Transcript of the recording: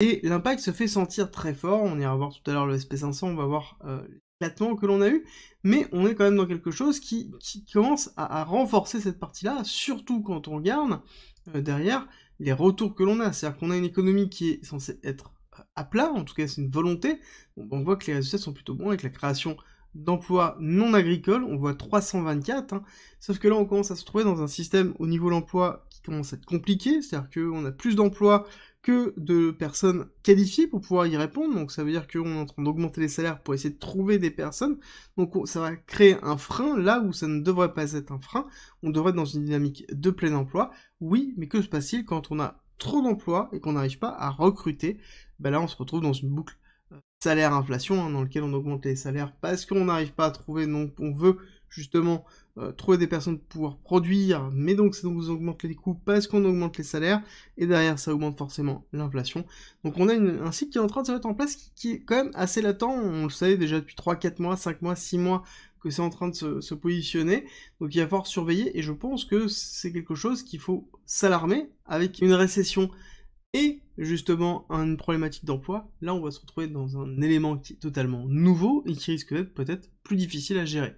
Et l'impact se fait sentir très fort, on ira voir tout à l'heure le SP500, on va voir l'éclatement que l'on a eu, mais on est quand même dans quelque chose qui commence à renforcer cette partie-là, surtout quand on regarde derrière les retours que l'on a. C'est-à-dire qu'on a une économie qui est censée être à plat, en tout cas c'est une volonté. On voit que les résultats sont plutôt bons avec la création d'emplois non agricoles, on voit 324, hein, sauf que là on commence à se trouver dans un système au niveau de l'emploi qui commence à être compliqué, c'est-à-dire qu'on a plus d'emplois que de personnes qualifiées pour pouvoir y répondre, donc ça veut dire qu'on est en train d'augmenter les salaires pour essayer de trouver des personnes, donc ça va créer un frein là où ça ne devrait pas être un frein, on devrait être dans une dynamique de plein emploi, oui, mais que se passe-t-il quand on a trop d'emplois et qu'on n'arrive pas à recruter? Ben là on se retrouve dans une boucle salaire-inflation, hein, dans lequel on augmente les salaires parce qu'on n'arrive pas à trouver, donc on veut justement trouver des personnes pour pouvoir produire, mais donc ça nous augmente les coûts parce qu'on augmente les salaires, et derrière ça augmente forcément l'inflation. Donc on a un cycle qui est en train de se mettre en place qui est quand même assez latent, on le savait déjà depuis 3, 4 mois, 5 mois, 6 mois, que c'est en train de se positionner, donc il va falloir surveiller, et je pense que c'est quelque chose qu'il faut s'alarmer avec une récession et justement une problématique d'emploi. Là on va se retrouver dans un élément qui est totalement nouveau et qui risque d'être peut-être plus difficile à gérer.